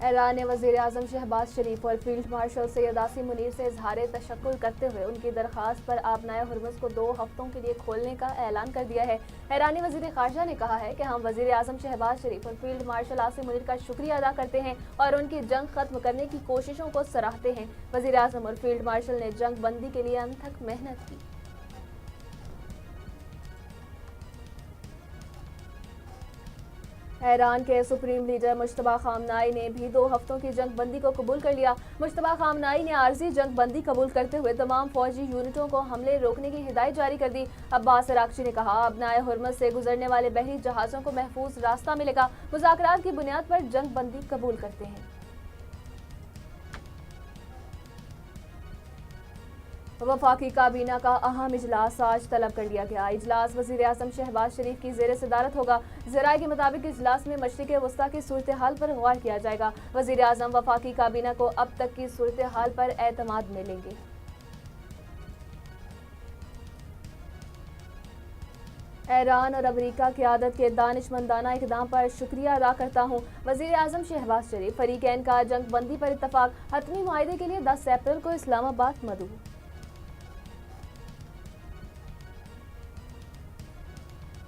ऐलान वज़ीर आज़म शहबाज शरीफ और फील्ड मार्शल सैयद आसिम मुनीर से इजहार तशक्कुर करते हुए उनकी दरख्वास्त पर आबनाए हुर्मुज़ को 2 हफ्तों के लिए खोलने का ऐलान कर दिया है। ईरानी वज़ीर ख़ारजा ने कहा है कि हम वज़ीर आज़म शहबाज शरीफ और फील्ड मार्शल आसिम मुनीर का शुक्रिया अदा करते हैं और उनकी जंग खत्म करने की कोशिशों को सराहते हैं। वज़ीर आज़म और फील्ड मार्शल ने जंग बंदी के लिए अनथक मेहनत की। ईरान के सुप्रीम लीडर मुश्तबा खामनाई ने भी 2 हफ्तों की जंग बंदी को कबूल कर लिया। मुश्तबा खामनाई ने आर्जी जंग बंदी कबूल करते हुए तमाम फौजी यूनिटों को हमले रोकने की हिदायत जारी कर दी। अब्बास अरागची ने कहा, अबनाए हुर्मुज़ से गुजरने वाले बहरी जहाज़ों को महफूज रास्ता मिलेगा। मुज़ाकरात की बुनियाद पर जंग बंदी कबूल करते हैं। वफाकी काबीना का अहम इजलास आज तलब कर लिया गया। इजलास वज़ीर आज़म शहबाज शरीफ की ज़ेर सदारत होगा। ज़राए के मुताबिक इजलास में मशरिक़ वस्ता की सूरत हाल पर गौर किया जाएगा। वज़ीर आज़म वफाकी काबीना को अब तक की सूरत हाल पर एतमाद में लेंगे। ईरान और अमेरिका क़यादत के दानिशमंदाना इक़दाम पर शुक्रिया अदा करता हूँ। वज़ीर आज़म शहबाज शरीफ। फ़रीक़ैन का जंग बंदी पर इत्तफ़ाक़। हतमी मुआहदे के लिए 10 अप्रैल को इस्लामाबाद मदऊ।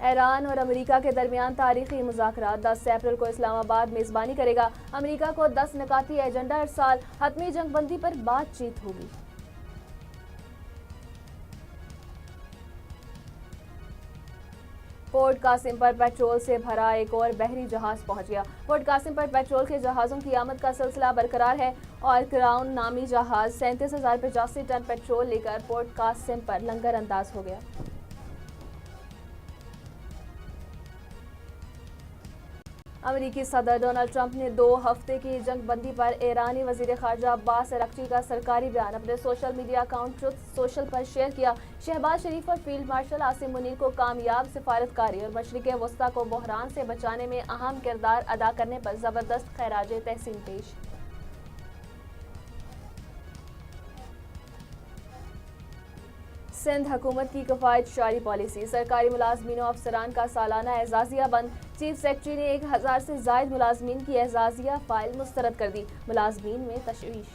ईरान और अमेरिका के दरमियान तारीखी मुज़ाकरात 10 अप्रैल को इस्लामाबाद मेज़बानी करेगा। अमेरिका को 10 निकाती एजेंडा इरसाल। हतमी जंग बंदी पर बातचीत होगी। पोर्ट कासिम पर पेट्रोल से भरा एक और बहरी जहाज पहुंच गया। पोर्ट कासिम पर पेट्रोल के जहाज़ों की आमद का सिलसिला बरकरार है और क्राउन नामी जहाज 37,085 टन पेट्रोल लेकर पोर्ट कासिम पर लंगर अंदाज हो गया। अमेरिकी सदर डोनाल्ड ट्रंप ने 2 हफ्ते की जंग बंदी पर ईरानी वज़ीर ख़ारजा अब्बास अरागची का सरकारी बयान अपने social media account truth social पर शेयर किया। शहबाज शरीफ और फील्ड मार्शल आसिम मुनीर को कामयाब सिफारतकारी और मशरिक़ वस्ता को बहरान से बचाने में अहम किरदार अदा करने पर ज़बरदस्त खैराज तहसीन पेश। सिंध हुकूमत की किफ़ायत-शारी पॉलिसी। सरकारी मुलाजमीन और अफसरान का सालाना एजाजिया बंद। चीफ सेक्रेटरी ने 1000 से ज़ायद मुलाजमीन की एजाजिया फाइल मुस्तरद कर दी। मुलाजमीन में तशवीश।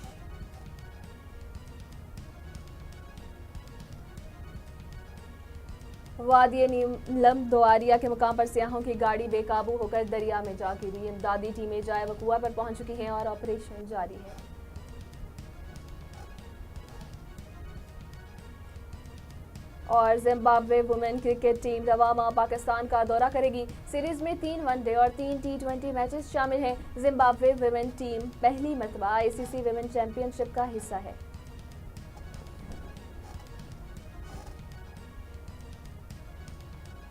वादी नीलम दोआरिया के मुकाम पर सियाहों की गाड़ी बेकाबू होकर दरिया में जा गिरी। इमदादी टीमें जाए वकुआ पर पहुंच चुकी हैं और ऑपरेशन जारी है। और जिम्बाब्वे वुमेन क्रिकेट टीम रवा माह पाकिस्तान का दौरा करेगी। सीरीज में 3 वनडे और 3 T20 मैचेस शामिल हैं। जिम्बाब्वे वुमेन टीम पहली मरतबा ICC वुमेन चैंपियनशिप का हिस्सा है।